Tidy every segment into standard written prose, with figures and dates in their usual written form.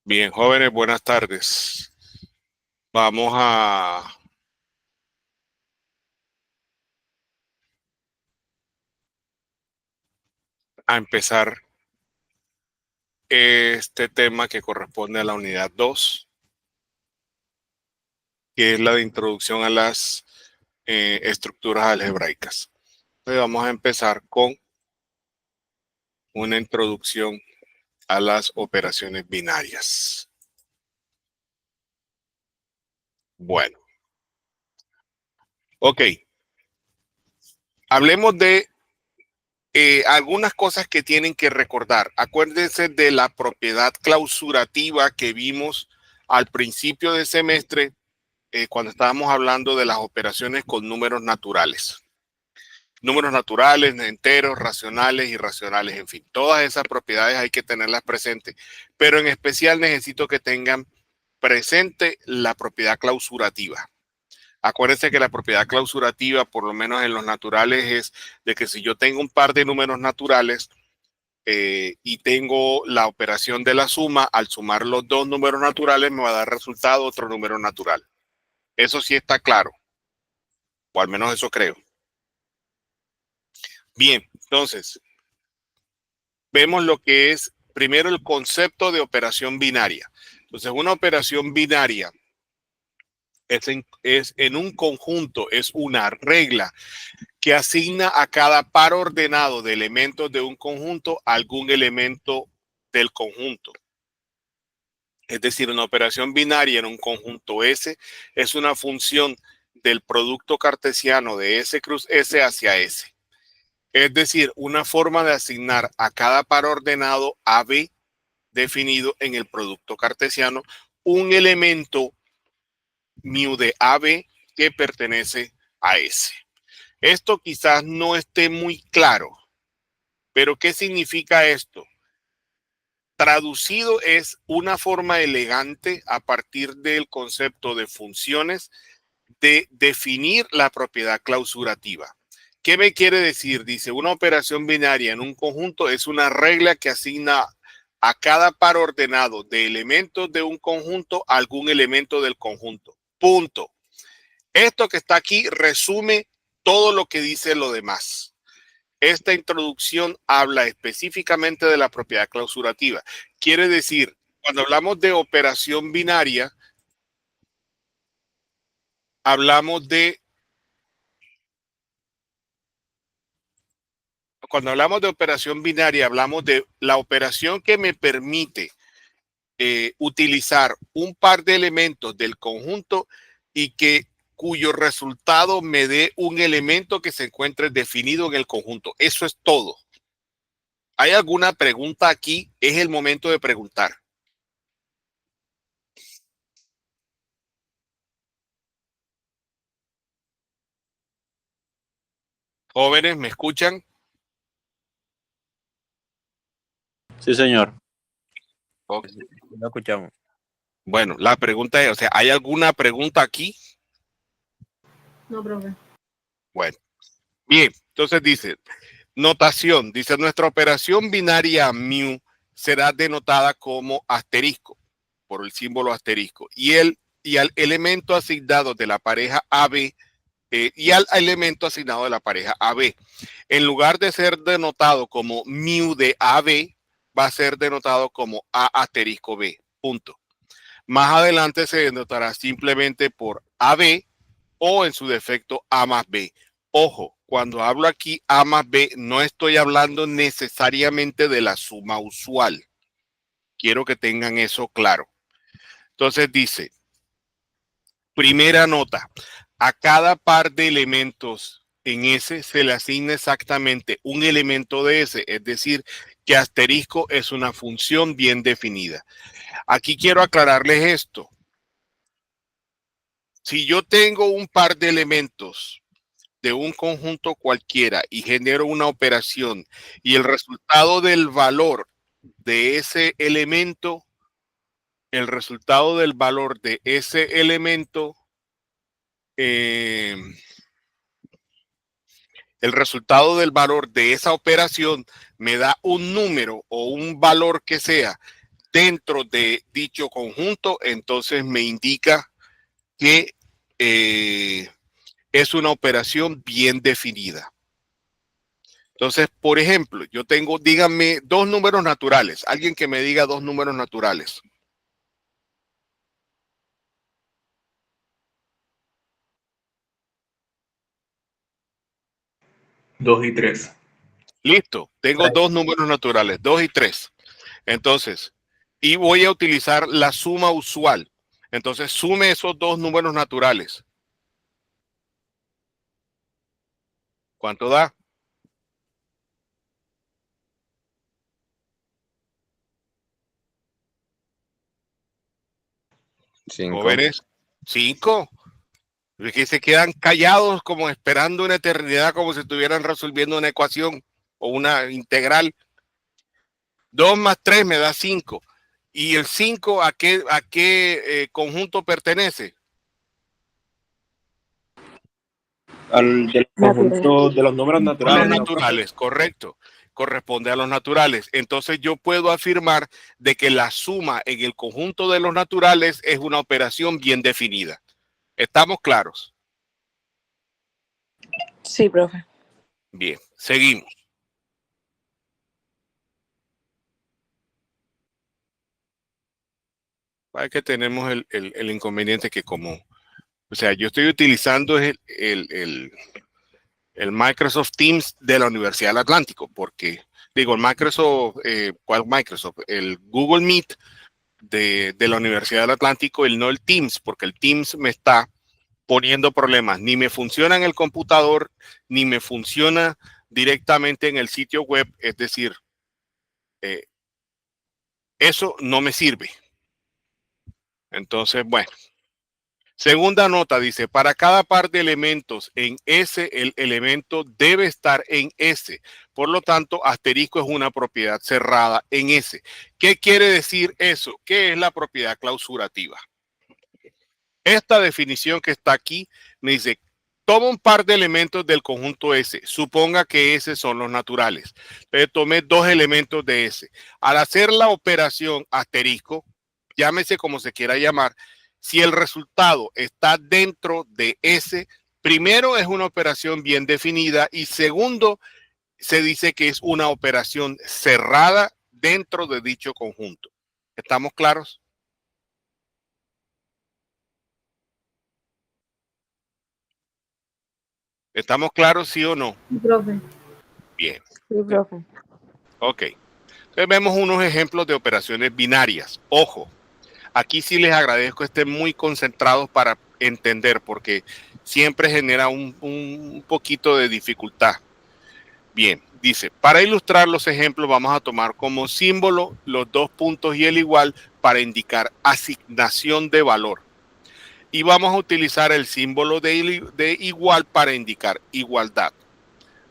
Bien, jóvenes, buenas tardes. Vamos a empezar este tema que corresponde a la unidad 2, que es la de introducción a las estructuras algebraicas. Hoy vamos a empezar con una introducción a las operaciones binarias. Bueno, ok. Hablemos de algunas cosas que tienen que recordar. Acuérdense de la propiedad clausurativa que vimos al principio del semestre cuando estábamos hablando de las operaciones con números naturales. Números naturales, enteros, racionales, irracionales, en fin. Todas esas propiedades hay que tenerlas presentes. Pero en especial necesito que tengan presente la propiedad clausurativa. Acuérdense que la propiedad clausurativa, por lo menos en los naturales, es de que si yo tengo un par de números naturales y tengo la operación de la suma, al sumar los dos números naturales me va a dar resultado otro número natural. Eso sí está claro, o al menos eso creo. Bien, entonces, vemos lo que es primero el concepto de operación binaria. Entonces, una operación binaria es en un conjunto, es una regla que asigna a cada par ordenado de elementos de un conjunto algún elemento del conjunto. Es decir, una operación binaria en un conjunto S es una función del producto cartesiano de S cruz S hacia S. Es decir, una forma de asignar a cada par ordenado AB definido en el producto cartesiano un elemento mu de AB que pertenece a S. Esto quizás no esté muy claro, pero ¿qué significa esto? Traducido es una forma elegante a partir del concepto de funciones de definir la propiedad clausurativa. ¿Qué me quiere decir? Dice, una operación binaria en un conjunto es una regla que asigna a cada par ordenado de elementos de un conjunto algún elemento del conjunto. Punto. Esto que está aquí resume todo lo que dice lo demás. Esta introducción habla específicamente de la propiedad clausurativa. Quiere decir, cuando hablamos de operación binaria, hablamos de cuando hablamos de operación binaria, hablamos de la operación que me permite utilizar un par de elementos del conjunto y cuyo resultado me dé un elemento que se encuentre definido en el conjunto. Eso es todo. ¿Hay alguna pregunta aquí? Es el momento de preguntar. Jóvenes, ¿me escuchan? Sí, señor. Okay. Lo escuchamos. Bueno, la pregunta es, o sea, ¿hay alguna pregunta aquí? No, profe. Bueno, bien, entonces dice, notación, dice, nuestra operación binaria mu será denotada como asterisco, por el símbolo asterisco, y al elemento asignado de la pareja AB, y al elemento asignado de la pareja AB. En lugar de ser denotado como mu de AB, va a ser denotado como A asterisco B, punto. Más adelante se denotará simplemente por AB o en su defecto A más B. Ojo, cuando hablo aquí A más B, no estoy hablando necesariamente de la suma usual. Quiero que tengan eso claro. Entonces dice, primera nota, a cada par de elementos en S se le asigna exactamente un elemento de S, es decir, que asterisco es una función bien definida. Aquí quiero aclararles esto. Si yo tengo un par de elementos de un conjunto cualquiera y genero una operación y el resultado del valor de ese elemento, el resultado del valor de ese elemento, el resultado del valor de esa operación me da un número o un valor que sea dentro de dicho conjunto, entonces me indica que es una operación bien definida. Entonces, por ejemplo, yo tengo, díganme, dos números naturales. Alguien que me diga dos números naturales. Dos y tres. Listo, tengo dos números naturales, 2 y 3. Entonces, y voy a utilizar la suma usual. Entonces, sume esos dos números naturales. ¿Cuánto da? 5. Jóvenes, 5. Es que se quedan callados como esperando una eternidad, como si estuvieran resolviendo una ecuación o una integral. 2 más 3 me da 5. ¿Y el 5 a qué conjunto pertenece? Al del conjunto de los números A los naturales. naturales, correcto. Corresponde a los naturales. Entonces yo puedo afirmar de que la suma en el conjunto de los naturales es una operación bien definida. ¿Estamos claros? Sí, profe. Bien, seguimos. Es que tenemos el inconveniente que como, o sea, yo estoy utilizando el Microsoft Teams de la Universidad del Atlántico, porque digo, el Microsoft, ¿cuál Microsoft? El Google Meet de la Universidad del Atlántico, no el Teams, porque el Teams me está poniendo problemas. Ni me funciona en el computador, ni me funciona directamente en el sitio web. Es decir, eso no me sirve. Entonces, bueno. Segunda nota dice, para cada par de elementos en S, el elemento debe estar en S. Por lo tanto, asterisco es una propiedad cerrada en S. ¿Qué quiere decir eso? ¿Qué es la propiedad clausurativa? Esta definición que está aquí me dice, toma un par de elementos del conjunto S. Suponga que S son los naturales. Entonces tomé dos elementos de S. Al hacer la operación asterisco, llámese como se quiera llamar, si el resultado está dentro de S, primero es una operación bien definida y segundo, se dice que es una operación cerrada dentro de dicho conjunto. ¿Estamos claros? ¿Estamos claros, sí o no? Sí, profe. Bien. Sí, profe. Ok. Entonces vemos unos ejemplos de operaciones binarias. Ojo, aquí sí les agradezco estén muy concentrados para entender porque siempre genera un poquito de dificultad. Bien, dice, para ilustrar los ejemplos vamos a tomar como símbolo los dos puntos y el igual para indicar asignación de valor. Y vamos a utilizar el símbolo de igual para indicar igualdad.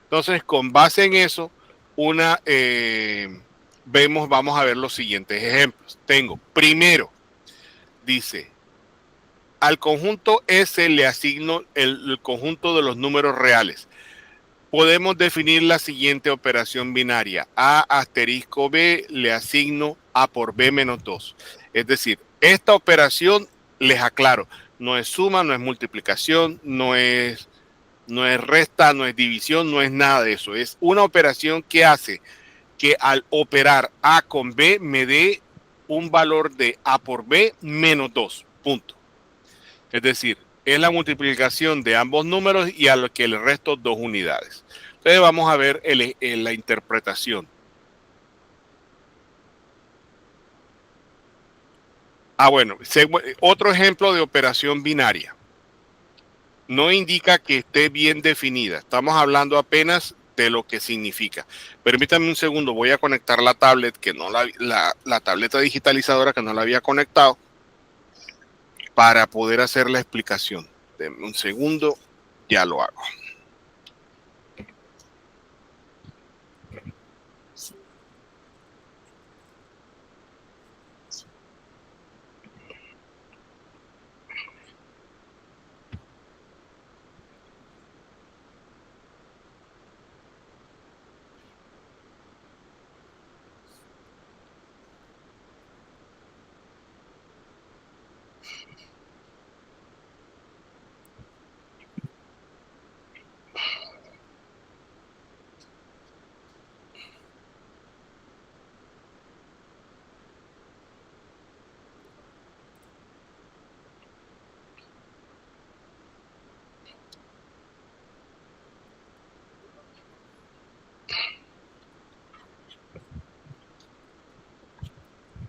Entonces, con base en eso, vamos a ver los siguientes ejemplos. Tengo, primero, dice, al conjunto S le asigno el conjunto de los números reales. Podemos definir la siguiente operación binaria. A asterisco B le asigno A por B menos 2. Es decir, esta operación, les aclaro, no es suma, no es multiplicación, no es resta, no es división, no es nada de eso. Es una operación que hace que al operar A con B me dé un valor de A por B menos 2. Punto. Es decir, es la multiplicación de ambos números y a lo que le resto 2 unidades. Entonces vamos a ver la interpretación. Bueno, otro ejemplo de operación binaria. No indica que esté bien definida. Estamos hablando apenas de lo que significa. Permítanme un segundo, voy a conectar la tablet, que no la tableta digitalizadora que no la había conectado, para poder hacer la explicación. Denme un segundo, ya lo hago.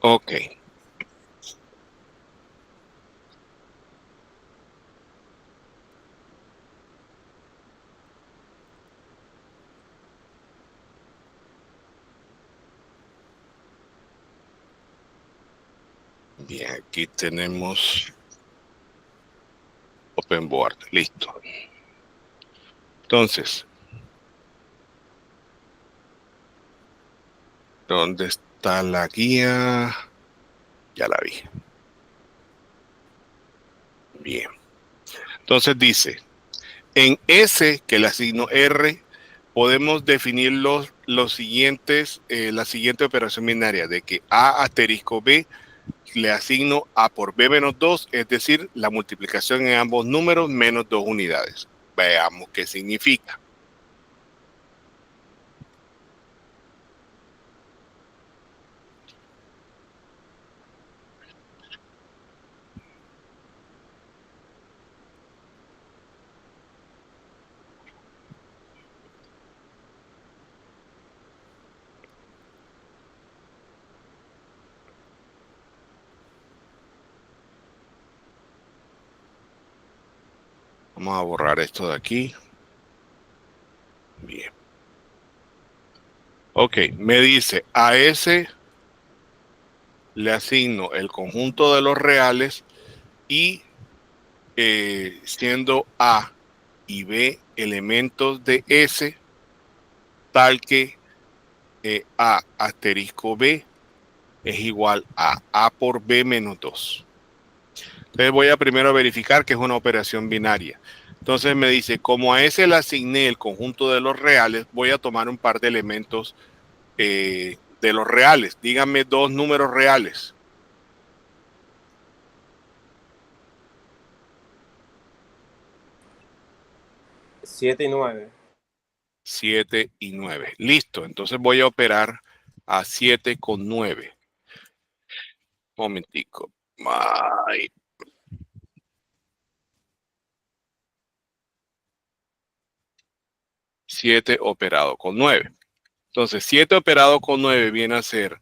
Ok. Bien, aquí tenemos Open Board. Listo. Entonces, ¿dónde está la guía? Ya la vi. Bien. Entonces dice, en S, que le asigno R, podemos definir los siguientes, la siguiente operación binaria, de que A asterisco B le asigno A por B menos 2, es decir, la multiplicación en ambos números menos 2 unidades. Veamos qué significa. Vamos a borrar esto de aquí. Bien. Ok, me dice a S le asigno el conjunto de los reales y siendo A y B elementos de S, tal que A asterisco B es igual a A por B menos 2. Entonces voy a primero verificar que es una operación binaria. Entonces me dice, como a S le asigné el conjunto de los reales, voy a tomar un par de elementos de los reales. Díganme dos números reales. 7 y 9. 7 y 9. Listo, entonces voy a operar a 7 con 9. Momentico. Ay. 7 operado con 9. Entonces, 7 operado con 9 viene a ser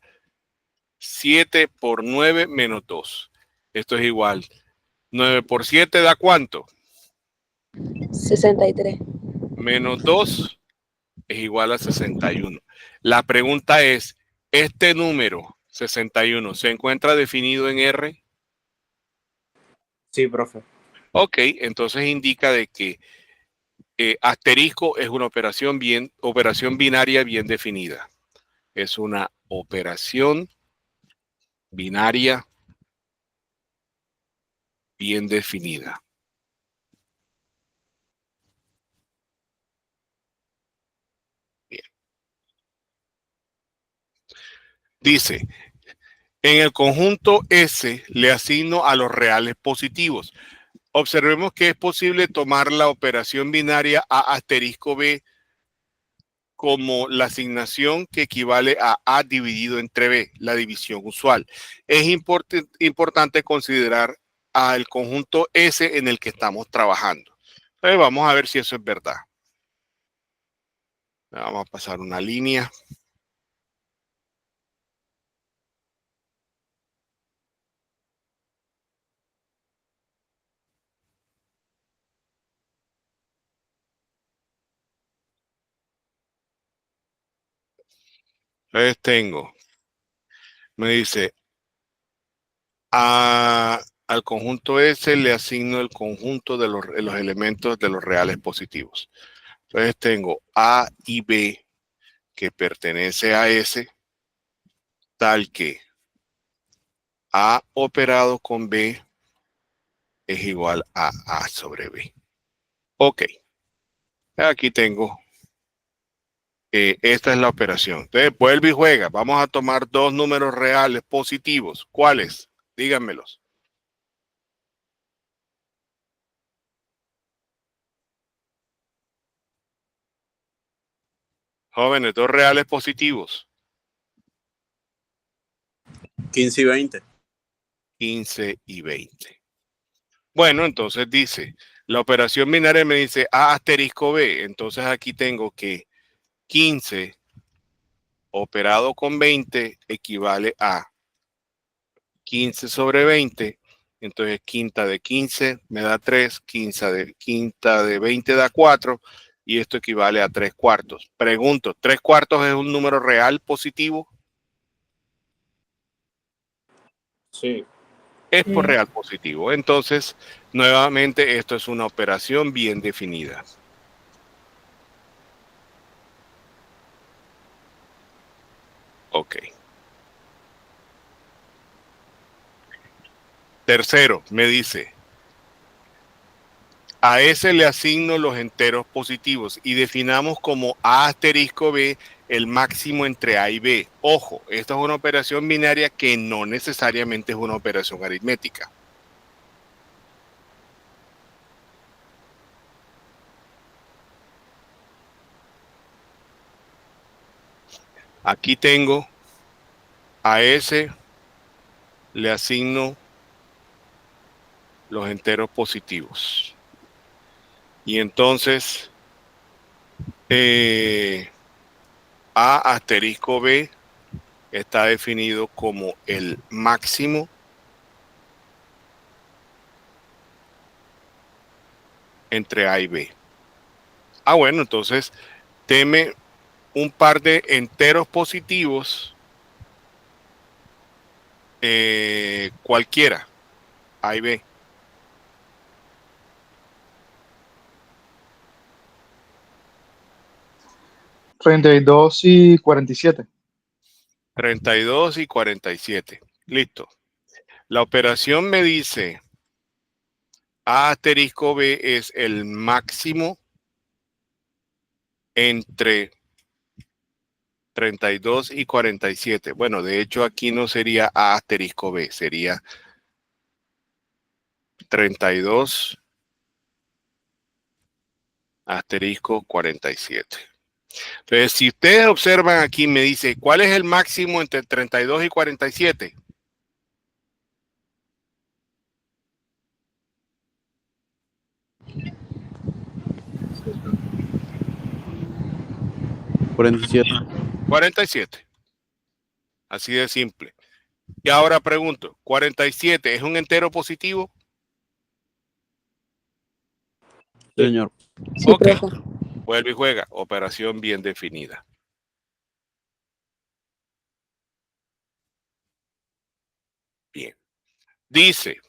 7 por 9 menos 2. Esto es igual. 9 por 7 da ¿cuánto? 63. Menos 2 es igual a 61. La pregunta es, ¿este número 61 se encuentra definido en R? Sí, profe. Ok, entonces indica de que asterisco es una operación binaria bien definida. Es una operación binaria bien definida. Bien. Dice, en el conjunto S le asigno a los reales positivos. Observemos que es posible tomar la operación binaria A asterisco B como la asignación que equivale a A dividido entre B, la división usual. Es importante considerar al conjunto S en el que estamos trabajando. Entonces vamos a ver si eso es verdad. Vamos a pasar una línea. Entonces tengo, me dice, al conjunto S le asigno el conjunto de los elementos de los reales positivos. Entonces tengo A y B que pertenece a S, tal que A operado con B es igual a A sobre B. Ok, aquí tengo, esta es la operación. Entonces vuelve y juega. Vamos a tomar dos números reales positivos. ¿Cuáles? Díganmelos. Jóvenes, dos reales positivos. 15 y 20. 15 y 20. Bueno, entonces dice, la operación binaria me dice A asterisco B. Entonces aquí tengo que 15 operado con 20 equivale a 15 sobre 20. Entonces, quinta de 15 me da 3, quinta de 20 da 4, y esto equivale a 3 cuartos. Pregunto, ¿3 cuartos es un número real positivo? Sí. Es Sí. por real positivo. Entonces, nuevamente, esto es una operación bien definida. Ok. Tercero, me dice, a S le asigno los enteros positivos y definamos como A asterisco B el máximo entre A y B. Ojo, esta es una operación binaria que no necesariamente es una operación aritmética. Aquí tengo a S, le asigno los enteros positivos. Y entonces, A asterisco B está definido como el máximo entre A y B. Ah, bueno, entonces deme un par de enteros positivos, cualquiera, A y B. 32 y 47. 32 y 47. Listo. La operación me dice A asterisco B es el máximo entre 32 y 47. Bueno, de hecho aquí no sería A asterisco B, sería 32 asterisco 47. Entonces, si ustedes observan aquí, me dice, ¿cuál es el máximo entre 32 y 47? Sí. 47. 47. Así de simple. Y ahora pregunto, ¿47 es un entero positivo? Sí, señor. Sí, Ok, profe. vuelve y juega. Operación bien definida. Bien. Dice,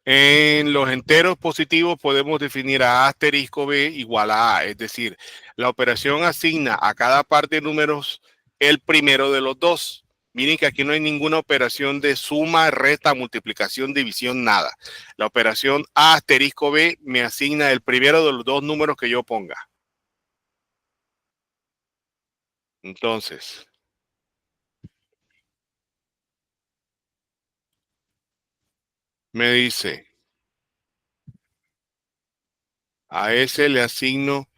en los enteros positivos podemos definir a asterisco B igual a A. Es decir, la operación asigna a cada par de números el primero de los dos. Miren que aquí no hay ninguna operación de suma, resta, multiplicación, división, nada. La operación A asterisco B me asigna el primero de los dos números que yo ponga. Entonces, me dice, a ese le asigno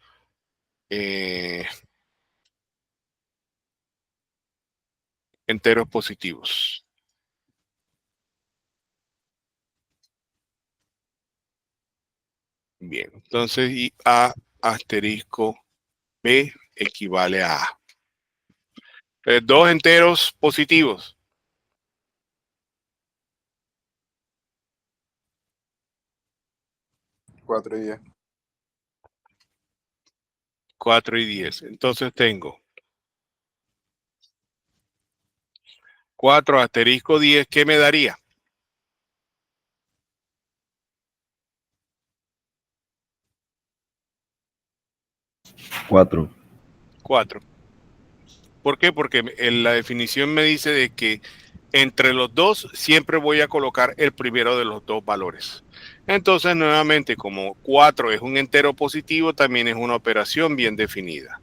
enteros positivos. Bien, entonces y A asterisco B equivale a A. Dos enteros positivos. 4 y 10. 4 y 10. Entonces tengo 4 asterisco 10. ¿Qué me daría? 4. 4. ¿Por qué? Porque en la definición me dice de que entre los dos siempre voy a colocar el primero de los dos valores. Entonces, nuevamente, como 4 es un entero positivo, también es una operación bien definida.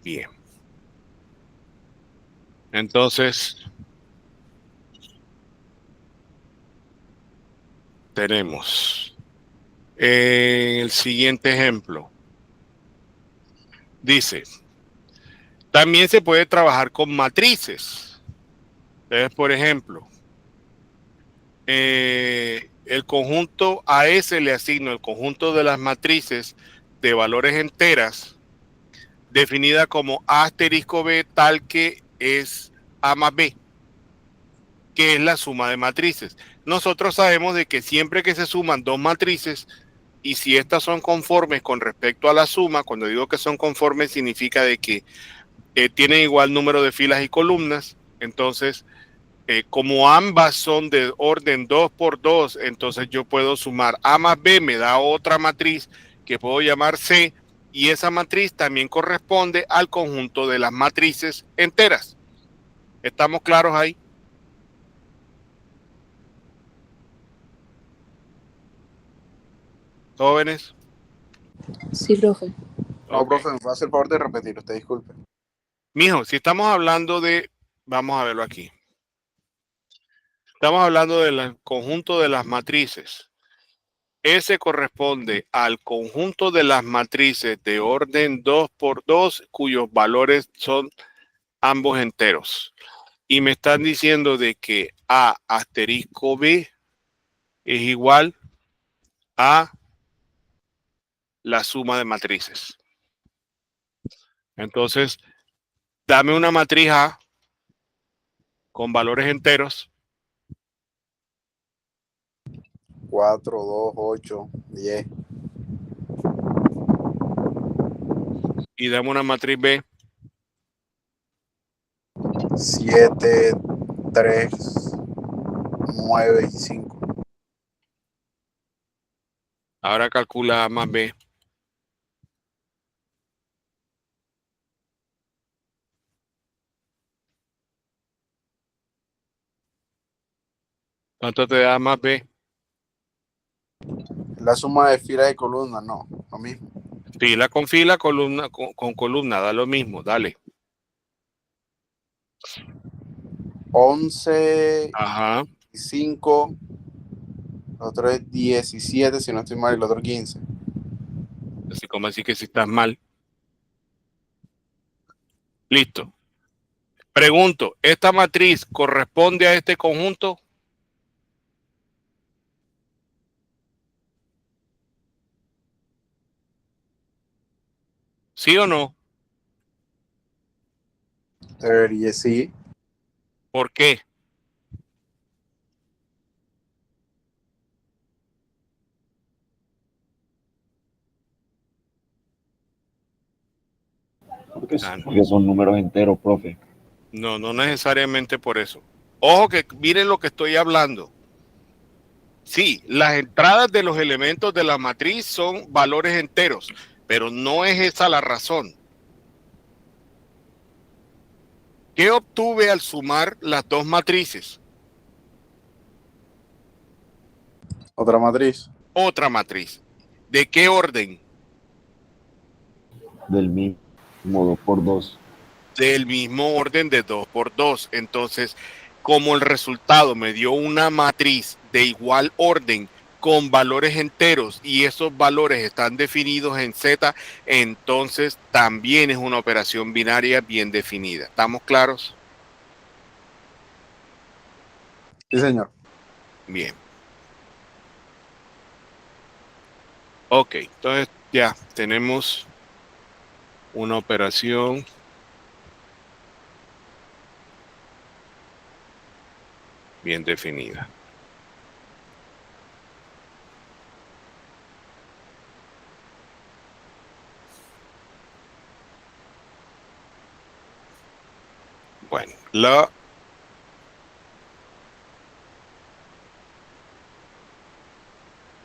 Bien. Entonces, tenemos el siguiente ejemplo. Dice, también se puede trabajar con matrices. Entonces, por ejemplo, el conjunto a S le asigno el conjunto de las matrices de valores enteras definida como A asterisco B tal que es A más B, que es la suma de matrices. Nosotros sabemos de que siempre que se suman dos matrices y si estas son conformes con respecto a la suma, cuando digo que son conformes significa de que tienen igual número de filas y columnas, entonces como ambas son de orden 2 por 2, entonces yo puedo sumar A más B, me da otra matriz que puedo llamar C, y esa matriz también corresponde al conjunto de las matrices enteras. ¿Estamos claros ahí? Jóvenes. Sí, profe. No, Ok. profe, me va a hacer el favor de repetir, usted disculpe. Mijo, si estamos hablando de, vamos a verlo aquí. Estamos hablando del conjunto de las matrices. S corresponde al conjunto de las matrices de orden 2 por 2 cuyos valores son ambos enteros. Y me están diciendo de que A asterisco B es igual a la suma de matrices. Entonces, dame una matriz A con valores enteros 4, 2, 8, 10, y dame una matriz B 7, 3, 9 y 5. Ahora calcula A más B. ¿Cuánto te da A más B? La suma de filas y columnas, no, lo mismo. Fila con fila, columna con columna, da lo mismo, dale. 11 Ajá. y 5, el otro es 17, si no estoy mal, y el otro 15. Así como así que si estás mal. Listo. Pregunto, ¿esta matriz corresponde a este conjunto? ¿Sí o no? Debería, sí. ¿Por qué? Ah, no. Porque son números enteros, profe. No, no necesariamente por eso. Ojo que miren lo que estoy hablando. Sí, las entradas de los elementos de la matriz son valores enteros, pero no es esa la razón. ¿Qué obtuve al sumar las dos matrices? Otra matriz. Otra matriz. ¿De qué orden? Del mismo 2 por 2. Del mismo orden de 2 por 2. Entonces, como el resultado me dio una matriz de igual orden con valores enteros y esos valores están definidos en Z, entonces también es una operación binaria bien definida. ¿Estamos claros? Sí, señor. Bien. Ok, entonces ya tenemos una operación bien definida. Bueno,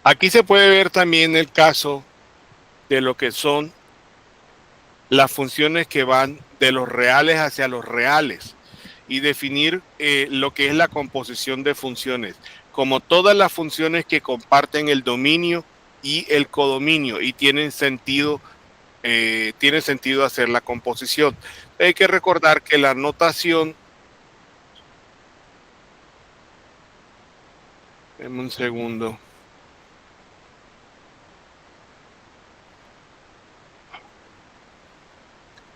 aquí se puede ver también el caso de lo que son las funciones que van de los reales hacia los reales y definir lo que es la composición de funciones, como todas las funciones que comparten el dominio y el codominio y tiene sentido hacer la composición. Hay que recordar que la notación, denme un segundo.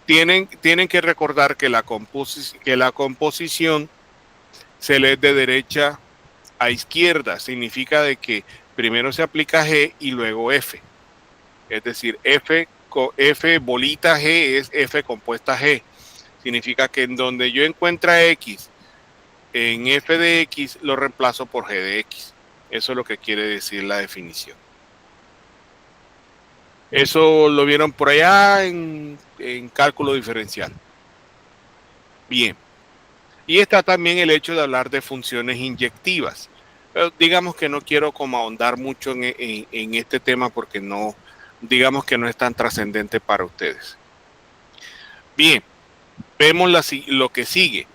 tienen que recordar que la composición se lee de derecha a izquierda. Significa de que primero se aplica G y luego F. Es decir, F bolita G es F compuesta G. Significa que en donde yo encuentre X, en F de X lo reemplazo por G de X. Eso es lo que quiere decir la definición. Eso lo vieron por allá en cálculo diferencial. Bien. Y está también el hecho de hablar de funciones inyectivas. Pero digamos que no quiero como ahondar mucho en este tema porque no, digamos que no es tan trascendente para ustedes. Bien, vemos lo que sigue.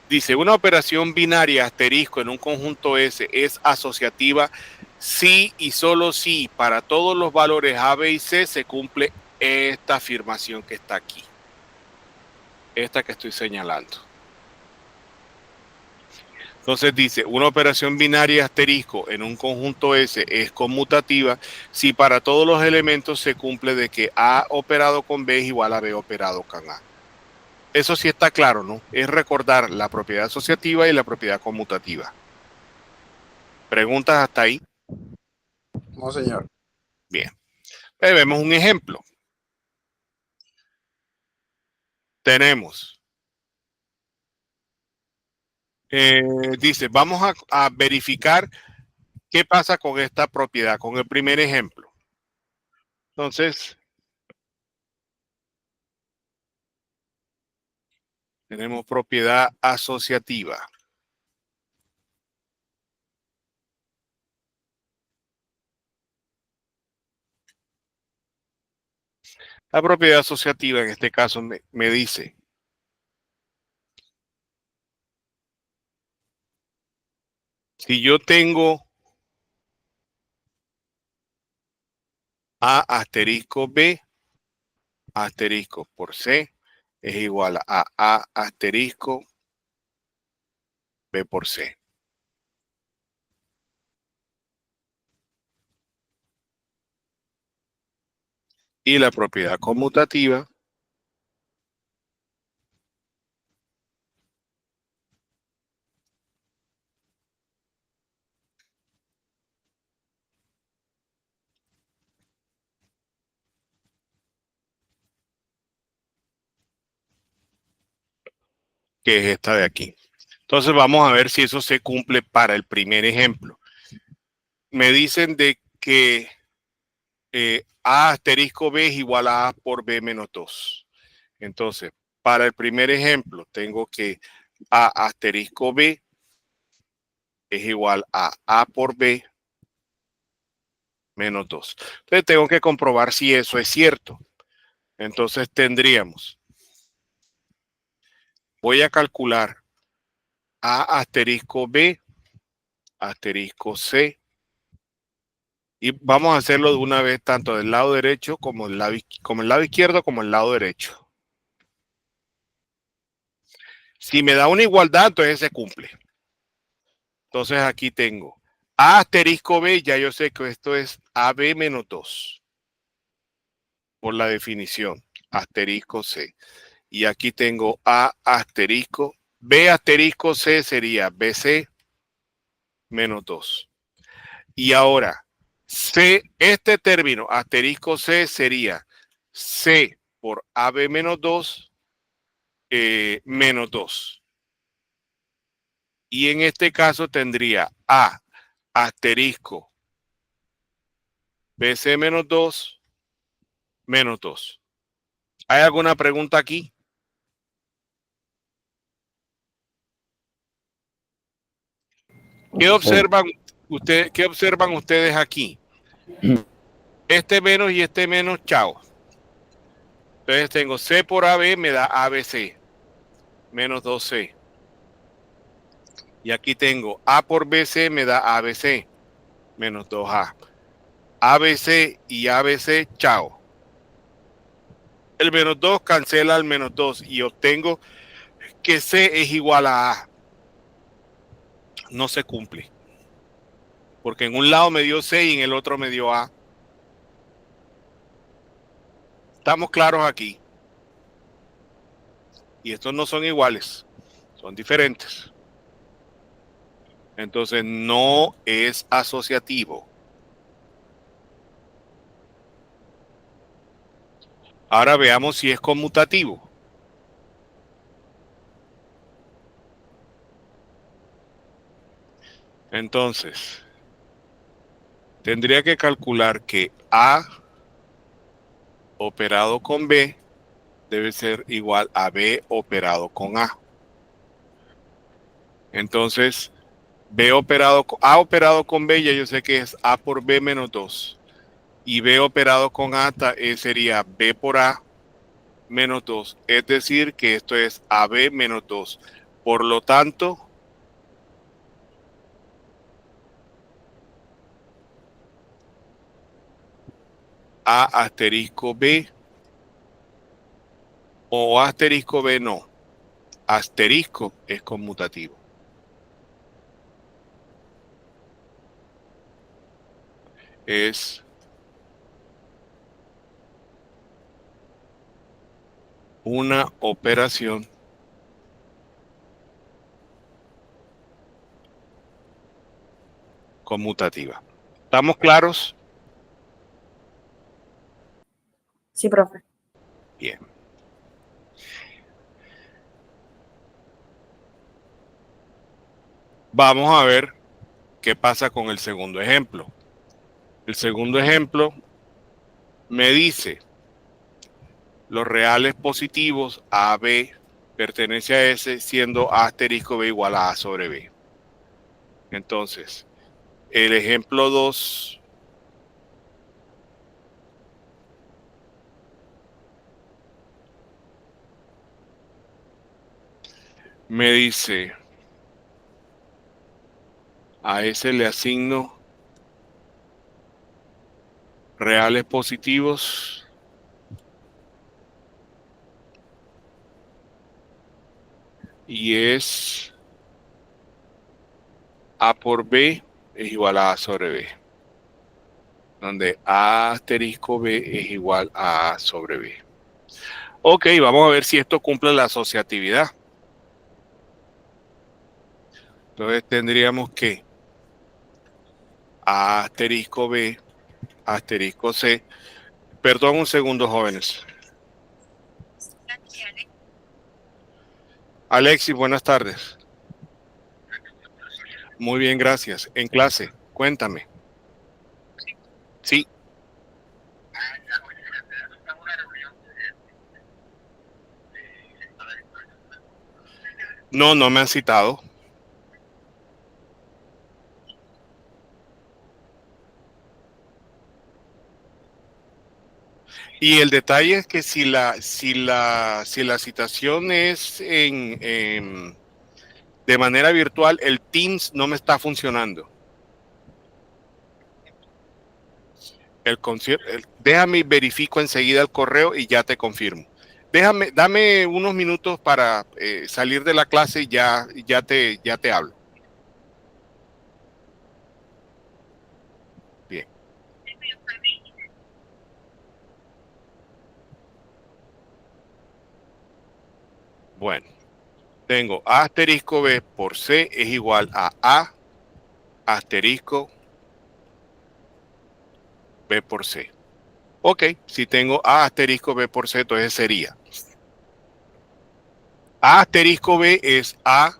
Dice, una operación binaria asterisco en un conjunto S es asociativa si y solo si para todos los valores A, B y C se cumple esta afirmación que está aquí. Esta que estoy señalando. Entonces dice, una operación binaria asterisco en un conjunto S es conmutativa si para todos los elementos se cumple de que A operado con B es igual a B operado con A. Eso sí está claro, ¿no? Es recordar la propiedad asociativa y la propiedad conmutativa. ¿Preguntas hasta ahí? No, señor. Bien. Vemos un ejemplo. Tenemos. Dice, vamos a verificar qué pasa con esta propiedad, con el primer ejemplo. Entonces, tenemos propiedad asociativa. La propiedad asociativa en este caso me dice si yo tengo A asterisco B asterisco por C es igual a A asterisco B por C. Y la propiedad conmutativa que es esta de aquí. Entonces vamos a ver si eso se cumple para el primer ejemplo. Me dicen de que A asterisco B es igual a A por B menos 2. Entonces, para el primer ejemplo, tengo que A asterisco B es igual a A por B menos 2. Entonces, tengo que comprobar si eso es cierto. Entonces, tendríamos, voy a calcular A asterisco B asterisco C. Y vamos a hacerlo de una vez tanto del lado derecho como el lado izquierdo como el lado derecho. Si me da una igualdad, entonces se cumple. Entonces aquí tengo A asterisco B, ya yo sé que esto es AB menos 2. Por la definición, asterisco C. Y aquí tengo A asterisco, B asterisco C sería BC menos 2. Y ahora, C, este término, asterisco C sería C por AB menos 2 menos 2. Y en este caso tendría A asterisco BC menos 2 menos 2. ¿Hay alguna pregunta aquí? ¿Qué observan ustedes aquí? Este menos y este menos, chao. Entonces tengo C por AB me da ABC menos 2C. Y aquí tengo A por BC me da ABC menos 2A. ABC y ABC, chao. El menos 2 cancela el menos 2 y obtengo que C es igual a A. No se cumple. Porque en un lado me dio C y en el otro me dio A. ¿Estamos claros aquí? y estos no son iguales, son diferentes. Entonces no es asociativo. Ahora veamos si es conmutativo. Entonces, tendría que calcular que A operado con B debe ser igual a B operado con A. Entonces, A operado con B, ya yo sé que es A por B menos 2. Y B operado con A sería B por A menos 2. Es decir, que esto es AB menos 2. Por lo tanto, A asterisco B o asterisco B no. Asterisco es conmutativo. Es una operación conmutativa. ¿Estamos claros? Sí, profe. Bien. Vamos a ver qué pasa con el segundo ejemplo. El segundo ejemplo me dice los reales positivos A, B pertenece a S, siendo A asterisco B igual a A sobre B. Entonces, el ejemplo 2 me dice a S le asigno reales positivos y es A por B es igual a A sobre B, donde A asterisco B es igual a A sobre B. Ok, vamos a ver si esto cumple la asociatividad. Entonces tendríamos que A asterisco B asterisco C. Perdón un segundo, jóvenes. Alexis, buenas tardes. Muy bien, gracias. En clase, cuéntame. Sí. No, no me han citado. Y el detalle es que si la citación es de manera virtual, el Teams no me está funcionando. Déjame verifico enseguida el correo y ya te confirmo. Dame unos minutos para salir de la clase y ya te hablo. Bien. Bueno, tengo A asterisco B por C es igual a A asterisco B por C. Ok, si tengo A asterisco B por C, entonces sería A asterisco B es A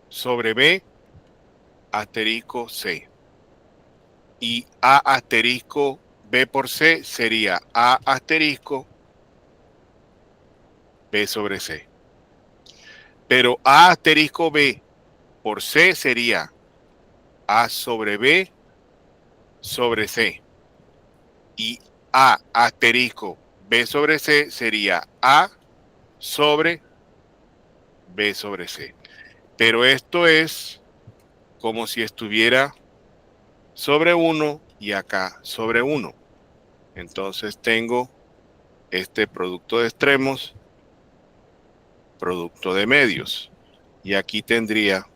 sobre B asterisco C. Y A asterisco B por C sería A asterisco B sobre C. Pero A asterisco B por C sería A sobre B sobre C. Y A asterisco B sobre C sería A sobre B sobre C. Pero esto es como si estuviera sobre 1 y acá sobre 1. Entonces tengo este producto de extremos, producto de medios. Y aquí tendría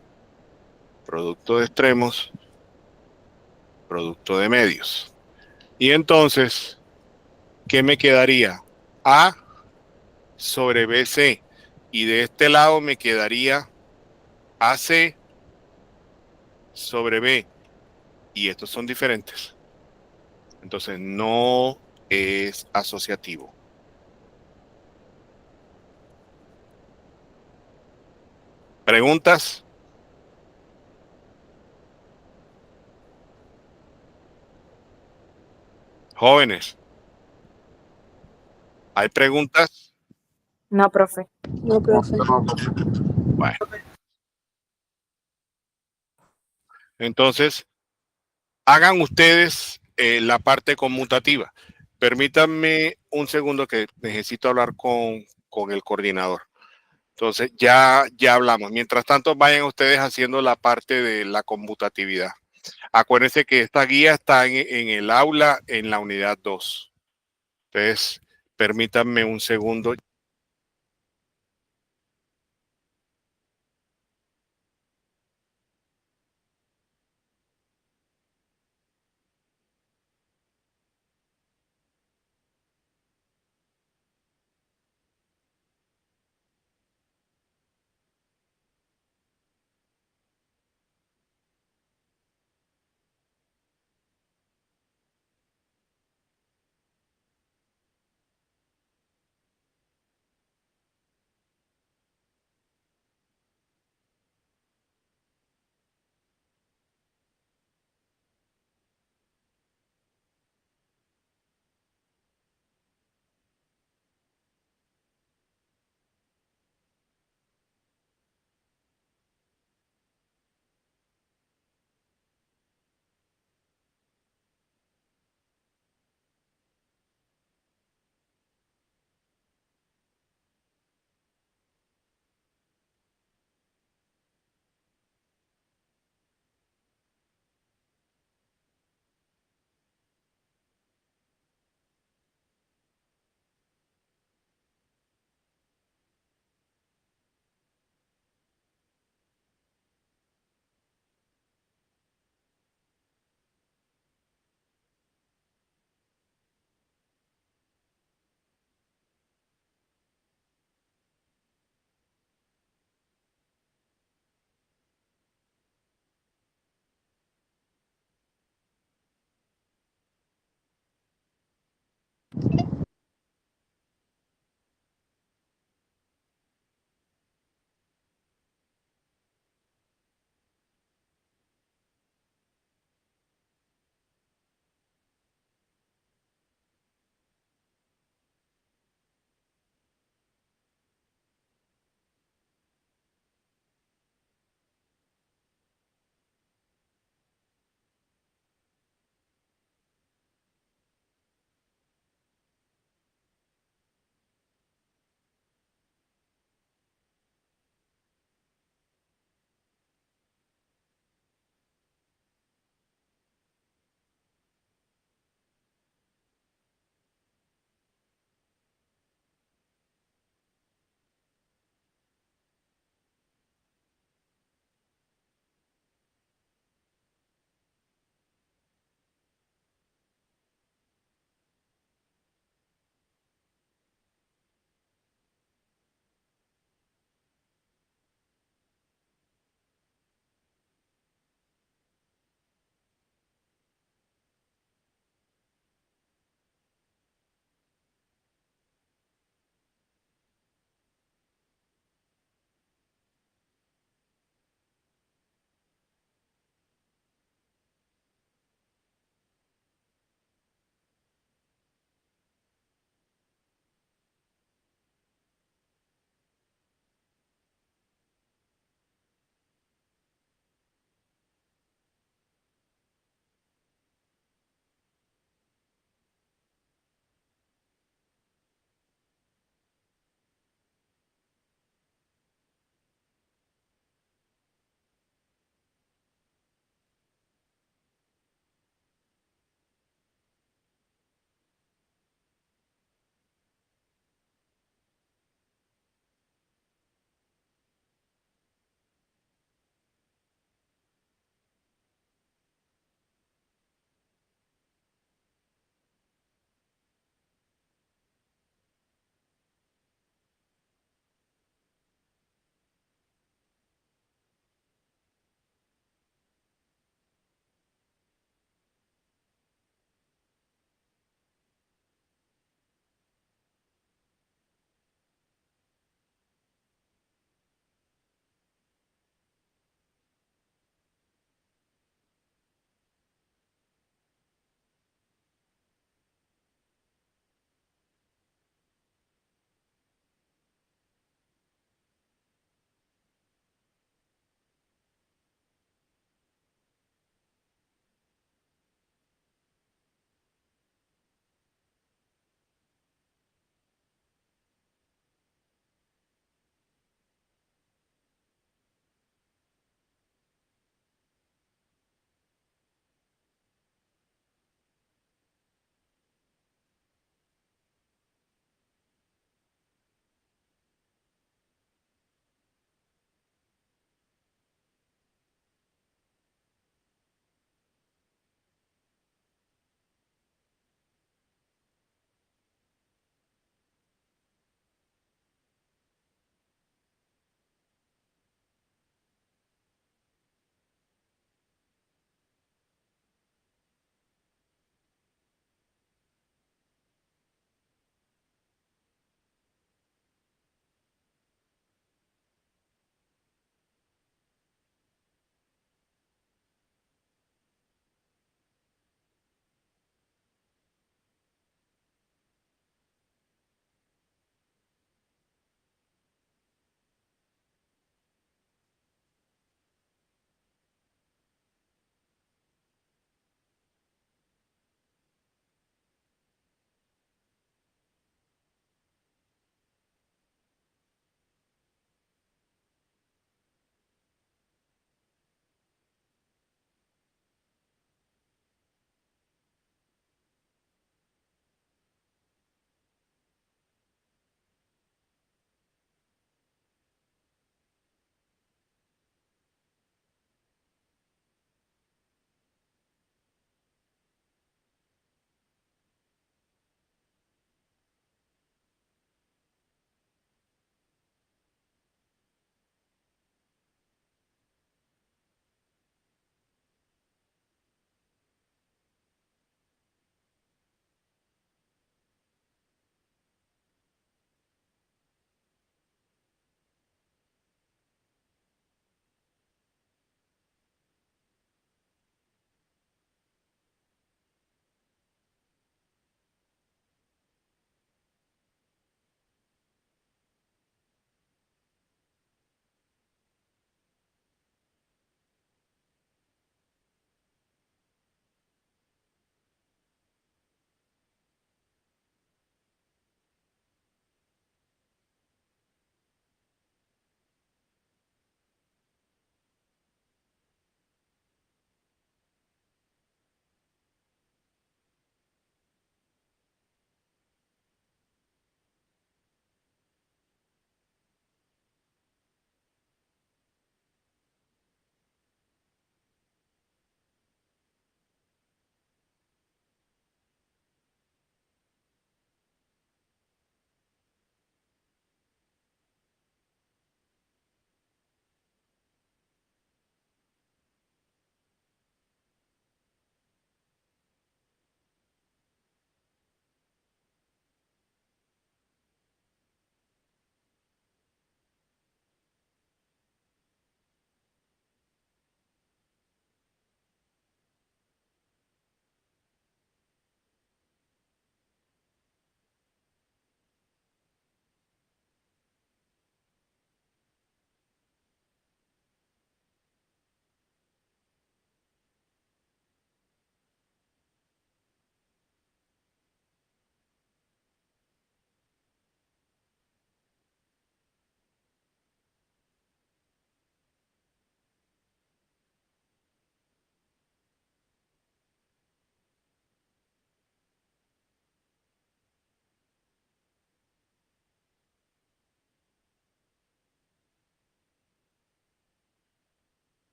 producto de extremos, producto de medios. Y entonces, ¿qué me quedaría? A sobre BC. y de este lado me quedaría AC sobre B, y estos son diferentes. Entonces no es asociativo. ¿Preguntas? Jóvenes, ¿hay preguntas? No, profe. No, profe. Bueno, entonces hagan ustedes la parte conmutativa. Permítanme un segundo que necesito hablar con el coordinador. Entonces ya hablamos. Mientras tanto, vayan ustedes haciendo la parte de la conmutatividad. Acuérdense que esta guía está en el aula en la unidad 2. Entonces, permítanme un segundo.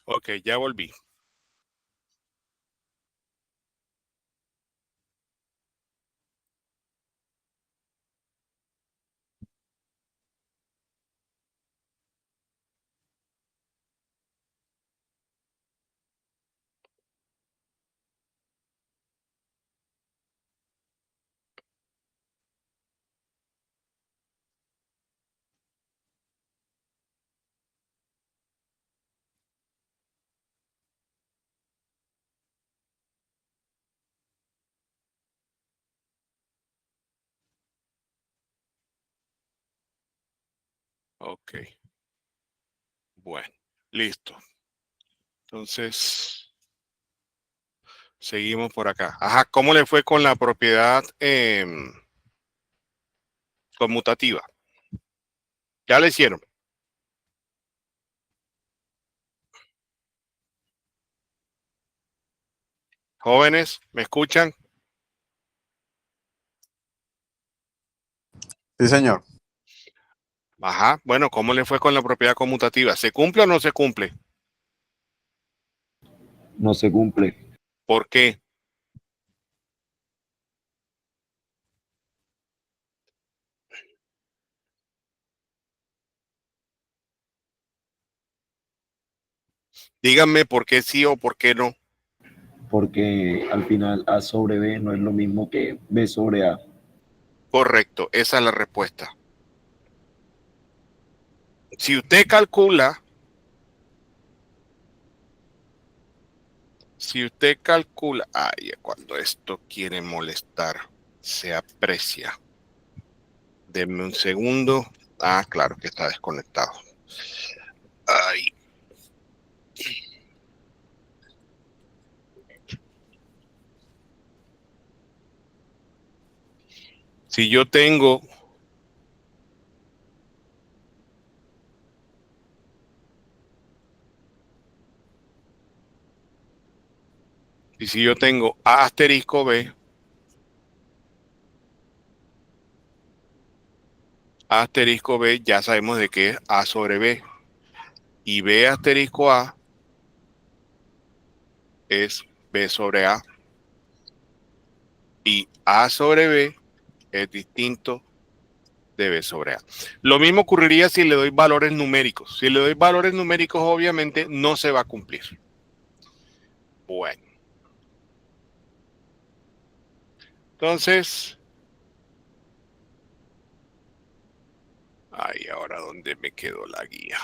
Ok, ya volví. Ok. Bueno, listo. Entonces, seguimos por acá. Ajá, ¿cómo le fue con la propiedad conmutativa? Ya le hicieron. Jóvenes, ¿me escuchan? Sí, señor. Ajá, bueno, ¿cómo le fue con la propiedad conmutativa? ¿Se cumple o no se cumple? No se cumple. ¿Por qué? Díganme por qué sí o por qué no. Porque al final A sobre B no es lo mismo que B sobre A. Correcto, esa es la respuesta. Si usted calcula, ay, cuando esto quiere molestar, se aprecia. Denme un segundo. Ah, claro que está desconectado. Ay. Si yo tengo y si yo tengo A asterisco B, A asterisco B, ya sabemos de qué es A sobre B. Y B asterisco A es B sobre A. Y A sobre B es distinto de B sobre A. Lo mismo ocurriría si le doy valores numéricos. Si le doy valores numéricos, obviamente no se va a cumplir. Bueno. Entonces, ay, ahora dónde me quedó la guía.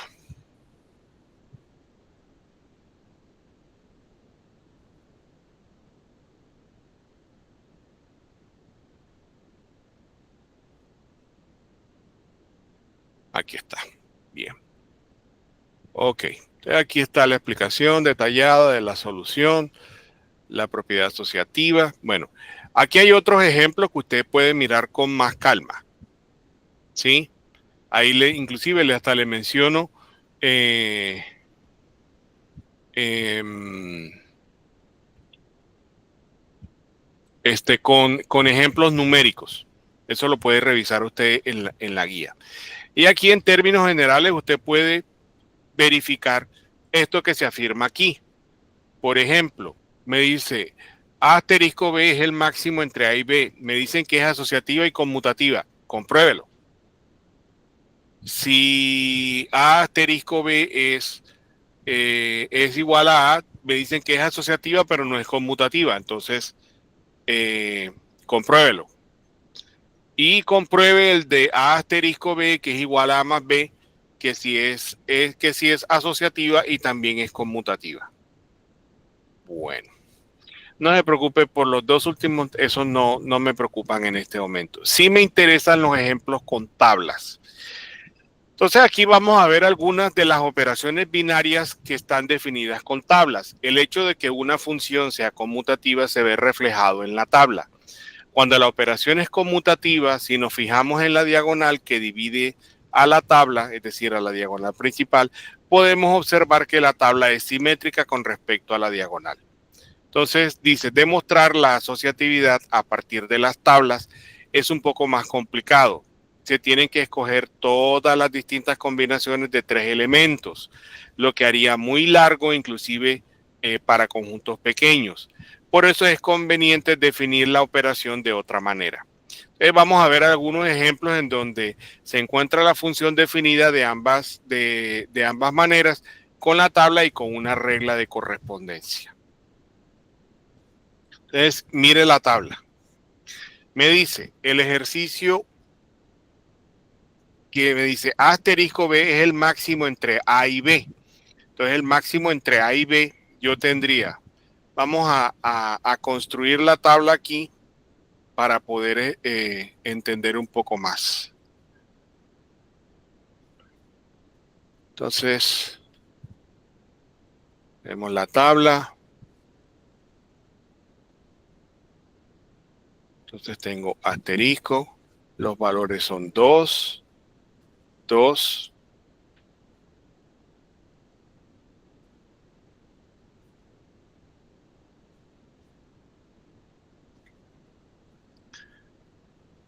Aquí está. Bien. Ok. Aquí está la explicación detallada de la solución, la propiedad asociativa. Bueno, aquí hay otros ejemplos que usted puede mirar con más calma. ¿Sí? Ahí inclusive hasta le menciono em, con ejemplos numéricos. Eso lo puede revisar usted en la guía. Y aquí en términos generales usted puede verificar esto que se afirma aquí. Por ejemplo, me dice A asterisco B es el máximo entre A y B. Me dicen que es asociativa y conmutativa. Compruébelo. Si A asterisco B es igual a A, me dicen que es asociativa pero no es conmutativa. Entonces, compruébelo. Y compruebe el de A asterisco B, que es igual a A más B, que si es asociativa y también es conmutativa. Bueno, no se preocupe por los dos últimos, esos no me preocupan en este momento. Sí me interesan los ejemplos con tablas. Entonces aquí vamos a ver algunas de las operaciones binarias que están definidas con tablas. El hecho de que una función sea conmutativa se ve reflejado en la tabla. Cuando la operación es conmutativa, si nos fijamos en la diagonal que divide a la tabla, es decir, a la diagonal principal, podemos observar que la tabla es simétrica con respecto a la diagonal. Entonces, dice, demostrar la asociatividad a partir de las tablas es un poco más complicado. se tienen que escoger todas las distintas combinaciones de 3 elementos, lo que haría muy largo, inclusive para conjuntos pequeños. Por eso es conveniente definir la operación de otra manera. Vamos a ver algunos ejemplos en donde se encuentra la función definida de ambas maneras, con la tabla y con una regla de correspondencia. Entonces, mire la tabla. Me dice, el ejercicio que me dice A asterisco B es el máximo entre A y B. Entonces, el máximo entre A y B, yo tendría, vamos a construir la tabla aquí para poder entender un poco más. Entonces, vemos la tabla. Entonces tengo asterisco, los valores son 2, 2,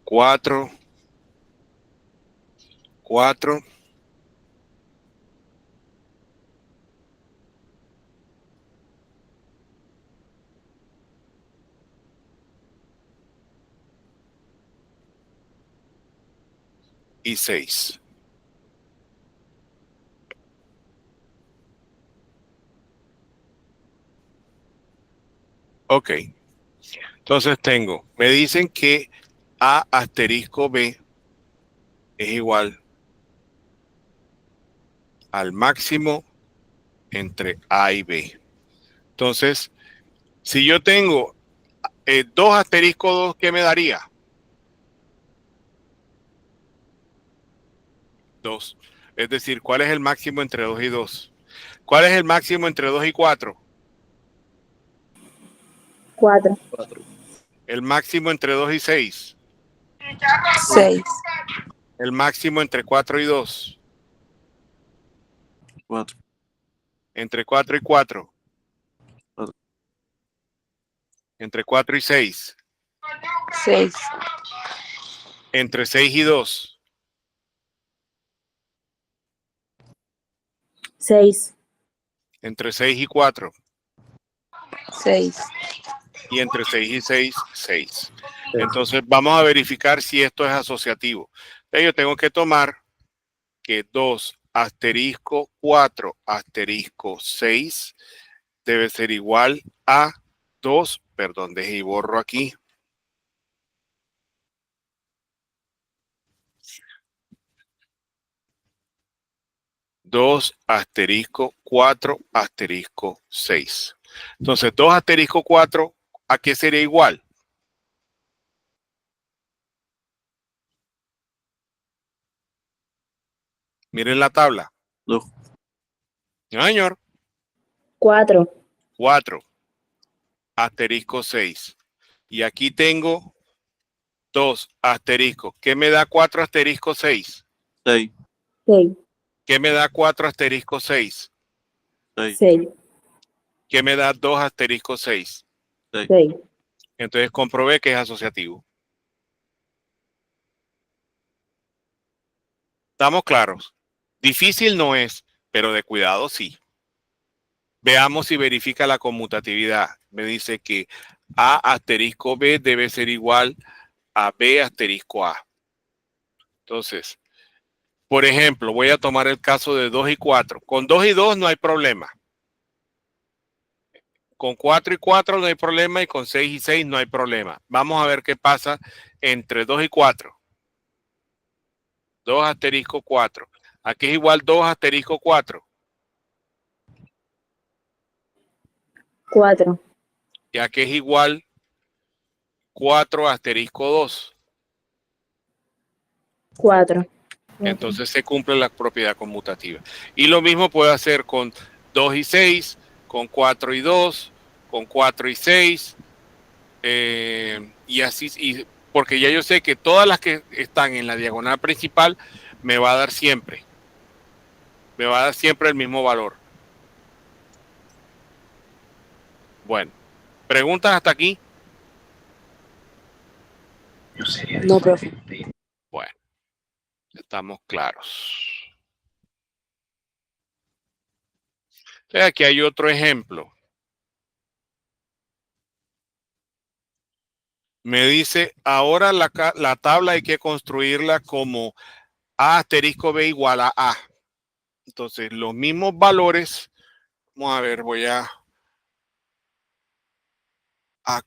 4, 4, y 6. Ok. Entonces tengo, me dicen que A asterisco B es igual al máximo entre A y B. Entonces, si yo tengo 2 asterisco 2, ¿qué me daría? 2. Es decir, ¿cuál es el máximo entre 2 y 2? ¿Cuál es el máximo entre 2 y 4? 4. El máximo entre 2 y 6. 6. El máximo entre 4 y 2. 4. Entre 4 y 4. 4. Entre 4 y 6. 6. Entre 6 y 2. 6. Entre 6 y 4. 6. Y entre 6 y 6, 6. Entonces vamos a verificar si esto es asociativo. Entonces, yo tengo que tomar que 2 asterisco 4 asterisco 6 debe ser igual a 2, perdón, deje y borro aquí. Dos asterisco 4 asterisco 6. Entonces, 2 asterisco 4, ¿a qué sería igual? Miren la tabla. 2. No, señor. 4. 4 asterisco 6. Y aquí tengo 2 asterisco. ¿Qué me da 4 asterisco 6? 6. 6. ¿Qué me da 4 asterisco 6? 6. 6. ¿Qué me da 2 asterisco 6? 6. Entonces comprobé que es asociativo. ¿Estamos claros? Difícil no es, pero de cuidado sí. Veamos si verifica la conmutatividad. Me dice que A asterisco B debe ser igual a B asterisco A. Entonces, por ejemplo, voy a tomar el caso de 2 y 4. Con 2 y 2 no hay problema. Con 4 y 4 no hay problema y con 6 y 6 no hay problema. Vamos a ver qué pasa entre 2 y 4. 2 asterisco 4. Aquí es igual 2 asterisco 4. 4. Y aquí es igual 4 asterisco 2. 4. Entonces se cumple la propiedad conmutativa. Y lo mismo puedo hacer con 2 y 6, con 4 y 2, con 4 y 6. Y así, porque ya yo sé que todas las que están en la diagonal principal me va a dar siempre. Me va a dar siempre el mismo valor. Bueno, ¿preguntas hasta aquí? No, profe. Bueno, Estamos claros. Entonces, aquí hay otro ejemplo. Me dice, ahora la tabla hay que construirla como A asterisco B igual a A. Entonces, los mismos valores, vamos a ver, voy a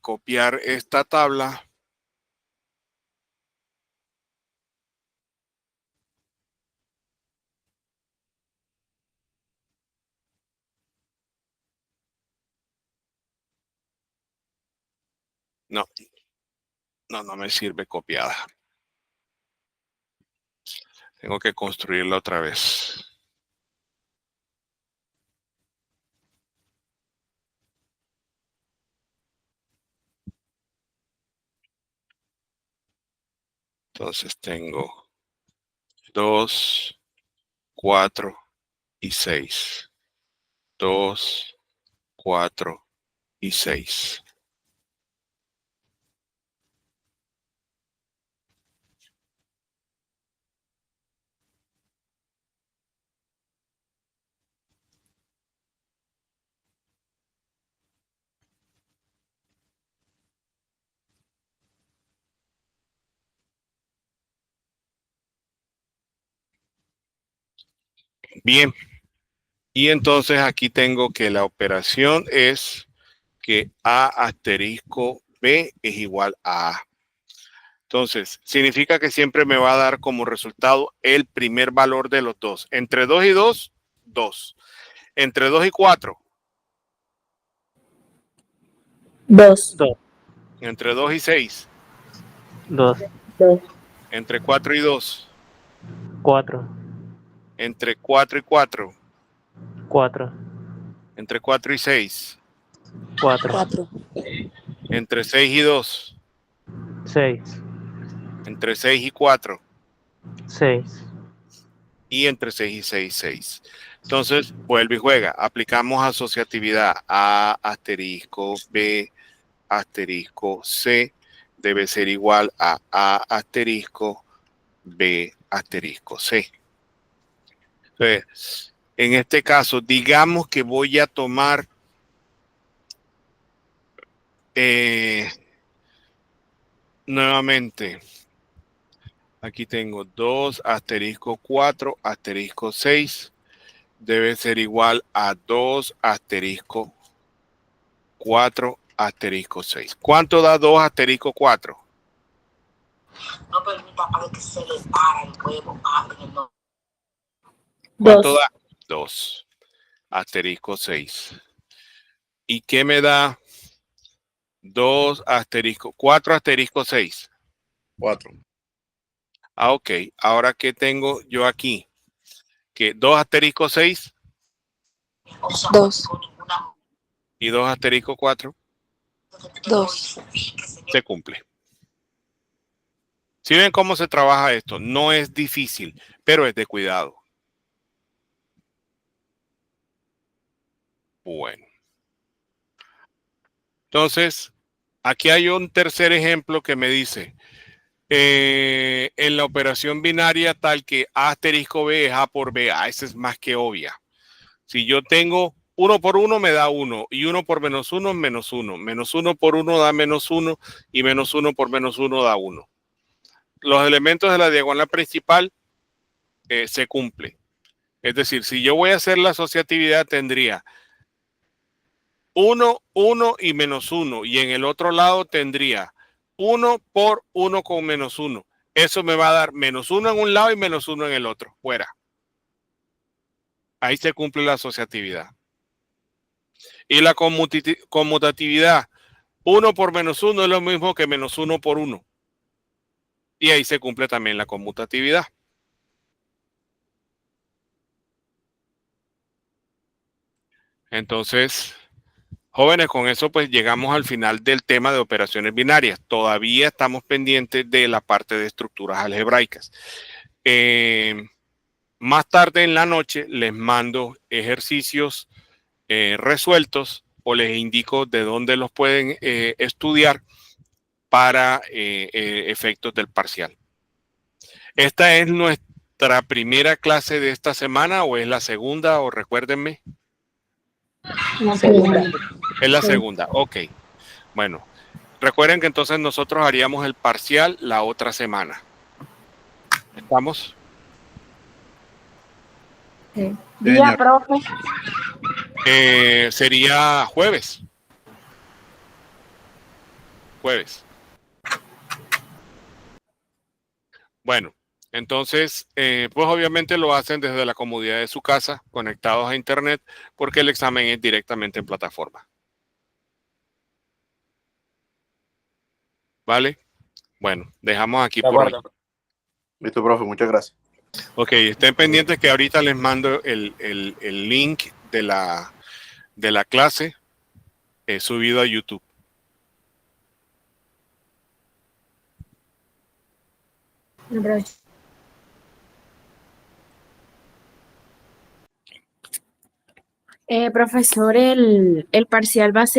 copiar esta tabla. No me sirve copiada. Tengo que construirla otra vez. Entonces tengo 2, 4 y 6. 2, 4 y 6. Bien. Y entonces aquí tengo que la operación es que A asterisco B es igual a A. Entonces, significa que siempre me va a dar como resultado el primer valor de los dos. Entre 2 y 2, 2. Entre 2 y 4, 2. 2, entre 2 y 6, 2, 2. entre 4 y 2, 4, entre 4 y 4, 4, entre 4 y 6, 4, 4. entre 6 y 2, 6, entre 6 y 4 6. y entre 6 y 6, 6. Entonces, vuelve y juega. Aplicamos asociatividad A asterisco B asterisco C debe ser igual a A asterisco B asterisco C. Entonces, en este caso, digamos que voy a tomar nuevamente, aquí tengo 2 asterisco 4 asterisco 6 debe ser igual a 2 asterisco 4 asterisco 6. ¿Cuánto da 2 asterisco 4? No permita para que se le para el huevo. ¿Cuánto 2. da? 2 asterisco 6. ¿Y qué me da 2 asterisco 4 asterisco 6? 4. Ah, ok. Ahora, ¿qué tengo yo aquí? Que 2 asterisco 6 2. y 2 asterisco 4 2. se cumple. Si ven cómo se trabaja esto, no es difícil, pero es de cuidado. Bueno. Entonces, aquí hay un tercer ejemplo que me dice, en la operación binaria tal que A asterisco B es A por B. Esa es más que obvia. Si yo tengo 1 por 1 me da 1 y 1 por menos 1 menos 1. Menos 1 por 1 da menos 1 y menos 1 por menos 1 da 1. Los elementos de la diagonal principal se cumplen. Es decir, si yo voy a hacer la asociatividad tendría 1, 1 y menos 1. Y en el otro lado tendría 1 por 1 con menos 1. Eso me va a dar menos 1 en un lado y menos 1 en el otro. Fuera. Ahí se cumple la asociatividad. Y la conmutatividad. 1 por menos 1 es lo mismo que menos 1 por 1. Y ahí se cumple también la conmutatividad. Entonces, jóvenes, con eso pues llegamos al final del tema de operaciones binarias. Todavía estamos pendientes de la parte de estructuras algebraicas. Más tarde en la noche les mando ejercicios resueltos o les indico de dónde los pueden estudiar para efectos del parcial. Esta es nuestra primera clase de esta semana o es la segunda? O recuérdenme. La segunda. Es la Sí. segunda, ok. Bueno, recuerden que entonces nosotros haríamos el parcial la otra semana. ¿Estamos? Día, profe. Sería jueves. Jueves. Bueno, entonces, pues obviamente lo hacen desde la comodidad de su casa, conectados a internet, porque el examen es directamente en plataforma. ¿Vale? Bueno, dejamos aquí por hoy. Listo, profe, muchas gracias. Ok, estén pendientes que ahorita les mando el link de la clase subido a YouTube. Profesor, el parcial va a ser